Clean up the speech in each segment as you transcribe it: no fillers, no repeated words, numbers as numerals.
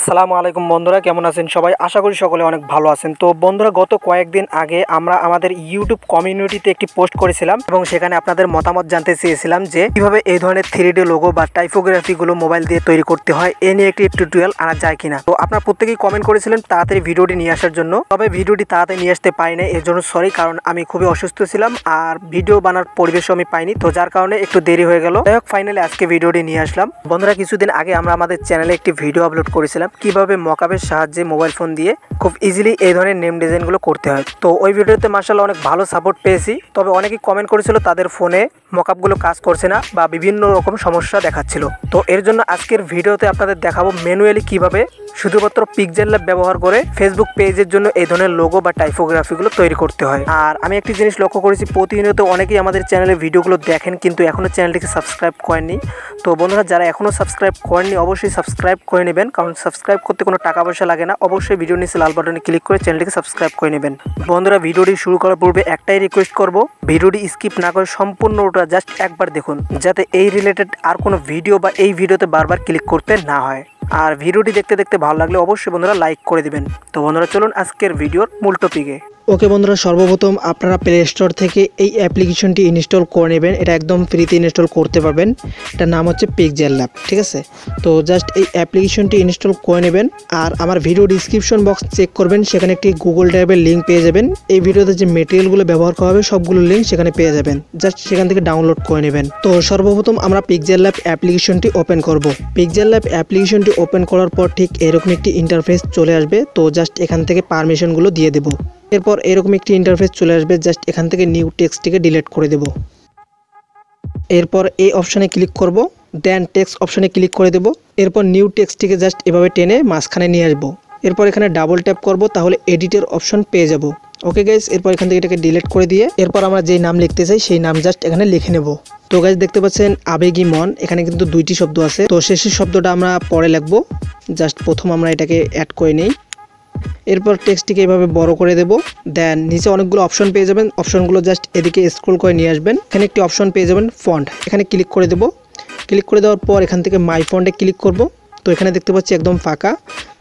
আসসালামু আলাইকুম বন্ধুরা, কেমন আছেন সবাই? আশা করি সকলে অনেক ভালো আছেন। তো বন্ধুরা, গত কয়েকদিন আগে আমরা আমাদের ইউটিউব কমিউনিটিতে একটি পোস্ট করেছিলাম এবং সেখানে আপনাদের মতামত জানতে চেয়েছিলাম যে কিভাবে এই ধরনের 3D লোগো বা টাইপোগ্রাফিগুলো মোবাইল দিয়ে তৈরি করতে হয়, এ নিয়ে একটি টিউটোরিয়াল আনা যায় কিনা। তো আপনারা প্রত্যেকেই কমেন্ট করেছিলেন তাড়াতাড়ি ভিডিওটি নিয়ে আসার জন্য। তবে ভিডিওটি তাড়াতাড়ি নিয়ে আসতে পারি না, এর জন্য সরি, কারণ আমি খুবই অসুস্থ ছিলাম আর ভিডিও বানার পরিবেশও আমি পাইনি, তো যার কারণে একটু দেরি হয়ে গেল। যাই হোক, ফাইনালি আজকে ভিডিওটি নিয়ে আসলাম। বন্ধুরা, কিছুদিন আগে আমরা আমাদের চ্যানেলে একটি ভিডিও আপলোড করেছিলাম কিভাবে মকআপের সাহায্যে মোবাইল ফোন দিয়ে খুব ইজিলি এই ধরনের নেম ডিজাইনগুলো করতে হয়। তো ওই ভিডিওতে মাশাআল্লাহ অনেক ভালো সাপোর্ট পেয়েছি। তবে অনেকেই কমেন্ট করেছিল তাদের ফোনে মকআপগুলো কাজ করছে না বা বিভিন্ন রকম সমস্যা দেখাচ্ছিল। তো এর জন্য আজকের ভিডিওতে আপনাদের দেখাবো ম্যানুয়ালি কিভাবে শুধুমাত্র পিক্সেল ব্যবহার করে ফেসবুক পেজের জন্য এই ধরনের লোগো বা টাইপোগ্রাফিগুলো তৈরি করতে হয়। আর আমি একটি জিনিস লক্ষ্য করেছি, প্রতিনিয়ত অনেকেই আমাদের চ্যানেলে ভিডিওগুলো দেখেন কিন্তু এখনও চ্যানেলটিকে সাবস্ক্রাইব করেননি। তো বন্ধুরা, যারা এখনও সাবস্ক্রাইব করেননি অবশ্যই সাবস্ক্রাইব করে নেবেন, কারণ সাবস্ক্রাইব করতে কোনো টাকা পয়সা লাগে না। অবশ্যই ভিডিও নিচে লাল বাটনে ক্লিক করে চ্যানেলটিকে সাবস্ক্রাইব করে নেবেন। বন্ধুরা, ভিডিওটি শুরু করার পূর্বে একটাই রিকোয়েস্ট করব, ভিডিওটি স্কিপ না করে সম্পূর্ণটা জাস্ট একবার দেখুন, যাতে এই রিলেটেড আর কোনো ভিডিও বা এই ভিডিওতে বারবার ক্লিক করতে না হয়। আর ভিডিওটি দেখতে দেখতে ভালো লাগলে অবশ্যই বন্ধুরা লাইক করে দিবেন। তো বন্ধুরা, চলুন আজকের ভিডিওর মূল টপিকে। ওকে বন্ধুরা, সর্বপ্রথম আপনারা প্লে স্টোর থেকে এই অ্যাপ্লিকেশনটি ইনস্টল করে নেবেন। এটা একদম ফ্রিতে ইনস্টল করতে পারবেন। এটার নাম হচ্ছে পিক্সেলল্যাব, ঠিক আছে? তো জাস্ট এই অ্যাপ্লিকেশনটি ইনস্টল করে নেবেন। আর আমার ভিডিও ডিসক্রিপশন বক্স চেক করবেন, সেখানে একটি গুগল ড্রাইভের লিঙ্ক পেয়ে যাবেন। এই ভিডিওতে যে মেটেরিয়ালগুলো ব্যবহার করা হবে সবগুলো লিঙ্ক সেখানে পেয়ে যাবেন, জাস্ট সেখান থেকে ডাউনলোড করে নেবেন। তো সর্বপ্রথম আমরা পিক্সেলল্যাব অ্যাপ্লিকেশনটি ওপেন করব। পিক্সেলল্যাব অ্যাপ্লিকেশনটি ওপেন করার পর ঠিক এরকম একটি ইন্টারফেস চলে আসবে। তো জাস্ট এখান থেকে পারমিশনগুলো দিয়ে দেবো। এরপর এরকম একটি ইন্টারফেস চলে আসবে, জাস্ট এখান থেকে নিউ টেক্সটটিকে ডিলিট করে দেব। এরপর এই অপশানে ক্লিক করব, দেন টেক্সট অপশানে ক্লিক করে দেব। এরপর নিউ টেক্সটটিকে জাস্ট এভাবে টেনে মাঝখানে নিয়ে আসবো। এরপর এখানে ডাবল ট্যাপ করব, তাহলে এডিটের অপশন পেয়ে যাব। ওকে গাইস, এরপর এখান থেকে এটাকে ডিলিট করে দিয়ে এরপর আমরা যেই নাম লিখতে চাই সেই নাম জাস্ট এখানে লিখে নেব। তো গাইস, দেখতে পাচ্ছেন আবেগী মন, এখানে কিন্তু দুইটি শব্দ আছে। তো শেষের শব্দটা আমরা পরে লিখবো, জাস্ট প্রথম আমরা এটাকে অ্যাড করে নেই। এরপর টেক্সটটিকে এভাবে বড় করে দেব। দেন নিচে অনেকগুলো অপশন পেয়ে যাবেন, অপশনগুলো জাস্ট এদিকে স্ক্রল করে নিয়ে আসবেন। এখানে একটি অপশন পেয়ে যাবেন ফন্ট, এখানে ক্লিক করে দেব। ক্লিক করে দেওয়ার পর এখান থেকে মাই ফন্টে ক্লিক করব। তো এখানে দেখতে পাচ্ছি একদম ফাঁকা।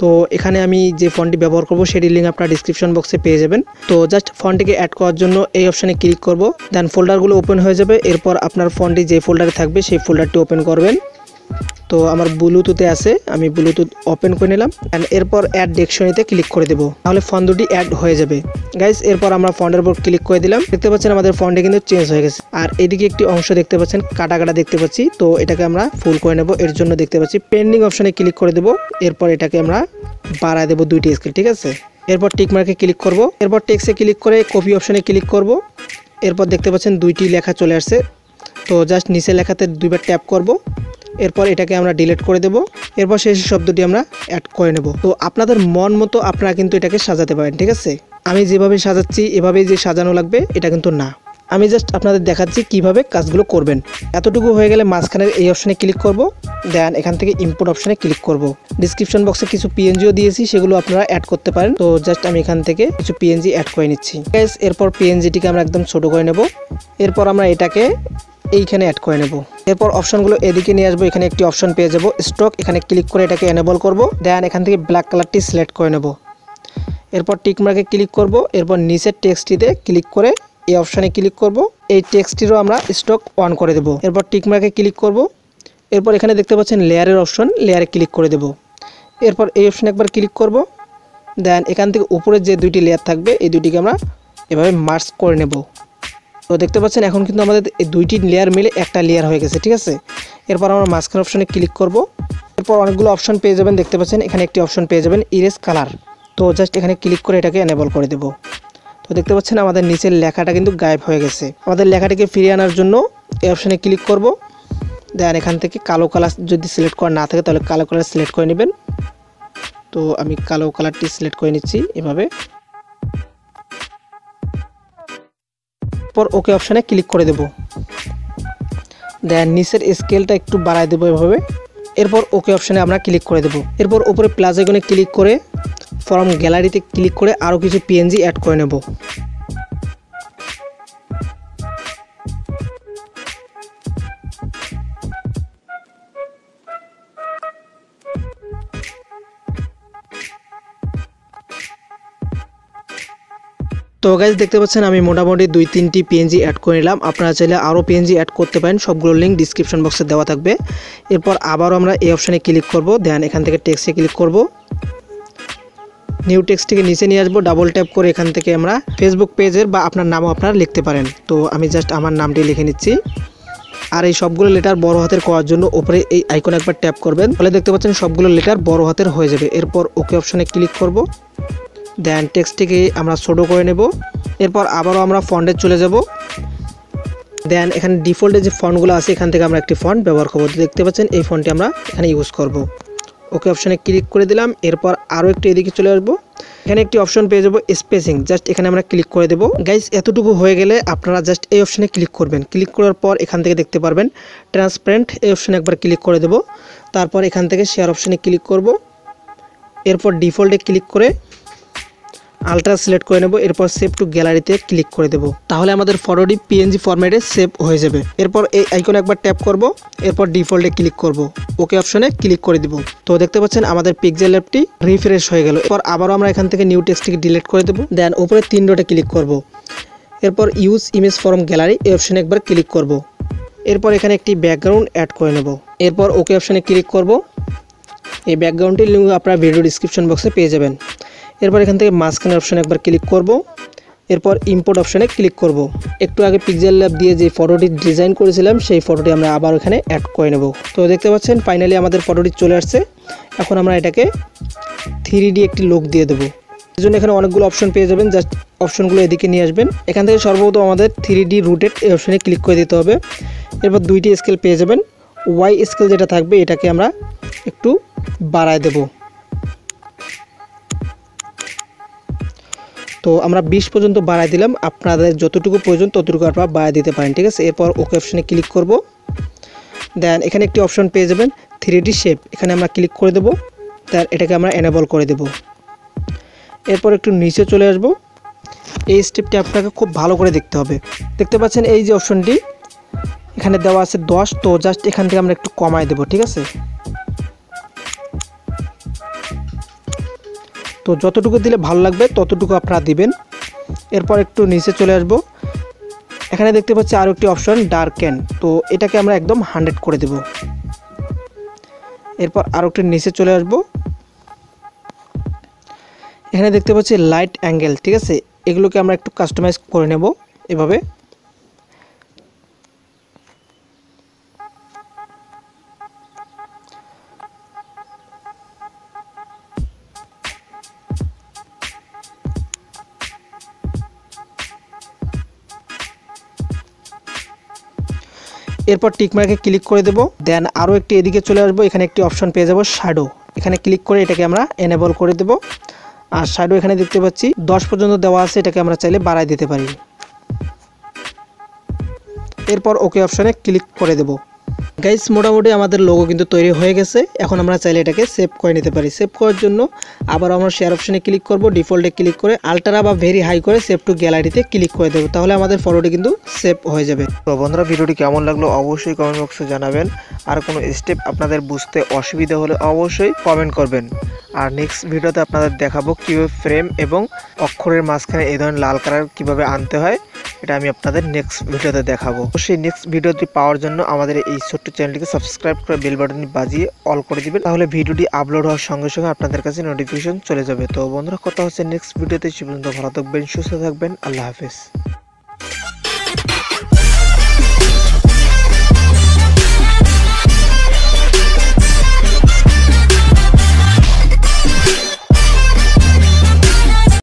তো এখানে আমি যে ফন্টটি ব্যবহার করব সেটির লিঙ্ক আপনারা ডিসক্রিপশন বক্সে পেয়ে যাবেন। তো জাস্ট ফন্টটিকে অ্যাড করার জন্য এই অপশানে ক্লিক করব। দেন ফোল্ডারগুলো ওপেন হয়ে যাবে। এরপর আপনার ফন্টটি যে ফোল্ডারে থাকবে সেই ফোল্ডারটি ওপেন করবেন। তো আমার ব্লুটুথে আছে, আমি ব্লুটুথ ওপেন করে নিলাম। অ্যান্ড এরপর অ্যাড ডিকশনারিতে ক্লিক করে দেবো, তাহলে ফন্ট দুটি অ্যাড হয়ে যাবে। গাইস, এরপর আমরা ফন্টের উপর ক্লিক করে দিলাম। দেখতে পাচ্ছেন আমাদের ফন্টে কিন্তু চেঞ্জ হয়ে গেছে। আর এদিকে একটি অংশ দেখতে পাচ্ছেন কাটা কাটা দেখতে পাচ্ছি, তো এটাকে আমরা ফুল করে নেব। এর জন্য দেখতে পাচ্ছি পেন্ডিং অপশানে ক্লিক করে দেবো। এরপর এটাকে আমরা বাড়ায় দেবো 2টি স্কেল, ঠিক আছে? এরপর টিক মার্কে ক্লিক করব। এরপর টেক্সটে ক্লিক করে কপি অপশানে ক্লিক করব। এরপর দেখতে পাচ্ছেন 2টি লেখা চলে আসছে। তো জাস্ট নিচে লেখাতে 2বার ট্যাপ করব। এরপর এটাকে আমরা ডিলিট করে দেব। এরপর শেষ শব্দটি আমরা অ্যাড করে নেব। তো আপনাদের মন মতো আপনারা কিন্তু এটাকে সাজাতে পারেন, ঠিক আছে? আমি যেভাবে সাজাচ্ছি এভাবেই যে সাজানো লাগবে এটা কিন্তু না, আমি জাস্ট আপনাদের দেখাচ্ছি কিভাবে কাজগুলো করবেন। এতটুকু হয়ে গেলে মাঝখানের এই অপশানে ক্লিক করব। দেন এখান থেকে ইম্পোর্ট অপশানে ক্লিক করব। ডিসক্রিপশন বক্সে কিছু পিএনজিও দিয়েছি, সেগুলো আপনারা অ্যাড করতে পারেন। তো জাস্ট আমি এখান থেকে কিছু পিএনজি অ্যাড করে নিচ্ছি। গাইস, এরপর পিএনজিটিকে আমরা একদম ছোট করে নেব। এরপর আমরা এটাকে এইখানে অ্যাড করে নেব। এরপর অপশনগুলো এদিকে নিয়ে আসবো। এখানে একটি অপশন পেয়ে যাব স্টক, এখানে ক্লিক করে এটাকে এনেবল করব। দেন এখান থেকে ব্ল্যাক কালারটি সিলেক্ট করে নেব। এরপর টিক মার্কে ক্লিক করব। এরপর নিচের টেক্সটটিতে ক্লিক করে এই অপশানে ক্লিক করব। এই টেক্সটটিরও আমরা স্টক অন করে দেব। এরপর টিক মার্কে ক্লিক করব। এরপর এখানে দেখতে পাচ্ছেন লেয়ারের অপশন, লেয়ারে ক্লিক করে দেব। এরপর এই অপশানে একবার ক্লিক করব। দেন এখান থেকে উপরে যে 2টি লেয়ার থাকবে এই 2টিকে আমরা এভাবে মার্জ করে নেব। তো দেখতে পাচ্ছেন এখন কিন্তু আমাদের এই 2টি লেয়ার মিলে একটা লেয়ার হয়ে গেছে, ঠিক আছে? এরপর আমরা মাঝখানে অপশানে ক্লিক করব। এরপর অনেকগুলো অপশন পেয়ে যাবেন, দেখতে পাচ্ছেন এখানে একটি অপশন পেয়ে যাবেন ইরেজ কালার। তো জাস্ট এখানে ক্লিক করে এটাকে এনেবল করে দেব। তো দেখতে পাচ্ছেন আমাদের নিচের লেখাটা কিন্তু গায়েব হয়ে গেছে। আমাদের লেখাটাকে ফিরিয়ে আনার জন্য এই অপশানে ক্লিক করব। দেন এখান থেকে কালো কালার যদি সিলেক্ট করা না থাকে তাহলে কালো কালার সিলেক্ট করে নেবেন। তো আমি কালো কালারটি সিলেক্ট করে নিচ্ছি এভাবে। পর ওকে অপশানে ক্লিক করে দেব। দেন নিচের স্কেলটা একটু বাড়ায় দেবো এভাবে। এরপর ওকে অপশানে আমরা ক্লিক করে দেব। এরপর উপরে প্লাস আইকনে ক্লিক করে ফ্রম গ্যালারিতে ক্লিক করে আরও কিছু পিএনজি অ্যাড করে নেব। তো গাইজ দেখতে পাচ্ছেন আমি মোটামুটি 2-3টি পিএনজি অ্যাড করে নিলাম। আপনারা চাইলে আরও পিএনজি অ্যাড করতে পারেন, সবগুলোর লিঙ্ক ডিসক্রিপশন বক্সে দেওয়া থাকবে। এরপর আবারও আমরা এই অপশানে ক্লিক করব, দেন এখান থেকে টেক্সটে ক্লিক করব, নিউ টেক্সটটিকে নিচে নিয়ে আসবো, ডাবল ট্যাপ করে এখান থেকে আমরা ফেসবুক পেজের বা আপনার নামও আপনারা লিখতে পারেন। তো আমি জাস্ট আমার নামটি লিখে নিচ্ছি। আর এই সবগুলো লেটার বড় হাতের করার জন্য উপরে এই আইকন একবার ট্যাপ করবেন, তাহলে দেখতে পাচ্ছেন সবগুলো লেটার বড় হাতের হয়ে যাবে। এরপর ওকে অপশানে ক্লিক করব, দেন টেক্সটটিকে আমরা ছোটো করে নেব। এরপর আবারও আমরা ফন্টে চলে যাব, দেন এখানে ডিফল্টে যে ফন্টগুলো আছে এখান থেকে আমরা একটি ফন্ট ব্যবহার করব। দেখতে পাচ্ছেন এই ফন্টটি আমরা এখানে ইউজ করব। ওকে অপশানে ক্লিক করে দিলাম। এরপর আরও একটু এদিকে চলে আসবো, এখানে একটি অপশন পেয়ে যাবো স্পেসিং, জাস্ট এখানে আমরা ক্লিক করে দেবো। গাইস এতটুকু হয়ে গেলে আপনারা জাস্ট এই অপশানে ক্লিক করবেন। ক্লিক করার পর এখান থেকে দেখতে পারবেন ট্রান্সপারেন্ট, এই অপশানে একবার ক্লিক করে দেবো। তারপর এখান থেকে শেয়ার অপশানে ক্লিক করব, এরপর ডিফল্টে ক্লিক করে আলট্রা সিলেক্ট করে নেব। এরপর সেভ টু গ্যালারিতে ক্লিক করে দেব, তাহলে আমাদের ফটোটি পিএনজি ফরম্যাটে সেভ হয়ে যাবে। এরপর এই আইকনে একবার ট্যাপ করব, এরপর ডিফল্টে ক্লিক করব, ওকে অপশনে ক্লিক করে দিব। তো দেখতে পাচ্ছেন আমাদের পিক্সেল ল্যাবটি রিফ্রেশ হয়ে গেল। এরপর আবারও আমরা এখান থেকে নিউ টেক্সটটিকে ডিলিট করে দেব, দেন উপরে 3 ডটে ক্লিক করব। এরপর ইউজ ইমেজ ফ্রম গ্যালারি, এই অপশনে একবার ক্লিক করব। এরপর এখানে একটি ব্যাকগ্রাউন্ড অ্যাড করে নেব। এরপর ওকে অপশনে ক্লিক করব। এই ব্যাকগ্রাউন্ডটির লিঙ্ক আপনারা ভিডিও ডিসক্রিপশন বক্সে পেয়ে যাবেন। এরপর এখান থেকে মাঝখানে অপশানে একবার ক্লিক করব, এরপর ইম্পোর্ট অপশানে ক্লিক করব। একটু আগে পিক্সেল ল্যাব দিয়ে যে ফটোটি ডিজাইন করেছিলাম সেই ফটোটি আমরা আবার এখানে অ্যাড করে নেব। তো দেখতে পাচ্ছেন ফাইনালি আমাদের ফটোটি চলে আসছে। এখন আমরা এটাকে 3D একটি লুক দিয়ে দেবো। এর জন্য এখানে অনেকগুলো অপশন পেয়ে যাবেন, জাস্ট অপশনগুলো এদিকে নিয়ে আসবেন। এখান থেকে সর্বপ্রথম আমাদের 3D রুটেড এই অপশানে ক্লিক করে দিতে হবে। এরপর 2টি স্কেল পেয়ে যাবেন। ওয়াই স্কেল যেটা থাকবে এটাকে আমরা একটু বাড়ায় দেব। তো আমরা 20 পর্যন্ত বাড়ায় দিলাম, আপনাদের যতটুকু প্রয়োজন ততটুকু আপনারা বাড়ায় দিতে পারেন, ঠিক আছে। এরপর ওকে অপশানে ক্লিক করব, দেন এখানে একটি অপশন পেয়ে যাবেন 3D শেপ, এখানে আমরা ক্লিক করে দেব, দেন এটাকে আমরা এনেবল করে দেব। এরপর একটু নিচে চলে আসব, এই স্টেপটি আপনাকে খুব ভালো করে দেখতে হবে। দেখতে পাচ্ছেন এই যে অপশনটি এখানে দেওয়া আছে 10, তো জাস্ট এখান থেকে আমরা একটু কমায় দেব, ঠিক আছে। তো যতটুকু দিলে ভালো লাগবে ততটুকু আপনারা দিবেন। এরপর একটু নিচে চলে আসব, এখানে দেখতে পাচ্ছি আরও একটি অপশন ডার্কেন, তো এটাকে আমরা একদম 100 করে দেব। এরপর আরও একটু নিচে চলে আসব, এখানে দেখতে পাচ্ছি লাইট অ্যাঙ্গেল, ঠিক আছে। এগুলোকে আমরা একটু কাস্টমাইজ করে নেব এভাবে। এরপর টিকমার্কে ক্লিক করে দেব, দেন আরও একটি এদিকে চলে আসবো, এখানে একটি অপশন পেয়ে যাব শ্যাডো, এখানে ক্লিক করে এটাকে আমরা এনেবল করে দেব। আর শ্যাডো এখানে দেখতে পাচ্ছি 10 পর্যন্ত দেওয়া আছে, এটাকে আমরা চাইলে বাড়ায় দিতে পারি। এরপর ওকে অপশনে ক্লিক করে দেব। গাইস মোটামুটি আমাদের লোগো কিন্তু তৈরি হয়ে গেছে। এখন আমরা চাইলে এটাকে সেভ করে নিতে পারি। সেভ করার জন্য আবার আমরা শেয়ার অপশনে ক্লিক করব, ডিফল্টে ক্লিক করে আলট্রা বা ভেরি হাই করে সেভ টু গ্যালারিতে ক্লিক করে দেবো, তাহলে আমাদের ফটোটি কিন্তু সেভ হয়ে যাবে। তো বন্ধুরা ভিডিওটি কেমন লাগলো অবশ্যই কমেন্ট বক্সে জানাবেন। আর কোনো স্টেপ আপনাদের বুঝতে অসুবিধা হলে অবশ্যই কমেন্ট করবেন। আর নেক্সট ভিডিওতে আপনাদের দেখাবো কীভাবে ফ্রেম এবং অক্ষরের মাঝখানে এই ধরনের লাল কালার কীভাবে আনতে হয়, এটা আমি আপনাদের নেক্সট ভিডিওতে দেখাবো। সেই নেক্সট ভিডিওটি পাওয়ার জন্য আমাদের এই ছোট্ট চ্যানেলটিকে সাবস্ক্রাইব করে বেল বাটনটি বাজিয়ে অল করে দিবেন, তাহলে ভিডিওটি আপলোড হওয়ার সঙ্গে সঙ্গে আপনাদের কাছে নোটিফিকেশন চলে যাবে। তো বন্ধুরা কথা হচ্ছে নেক্সট ভিডিওতে, সে পর্যন্ত ভালো থাকবেন, সুস্থ থাকবেন, আল্লাহ হাফেজ।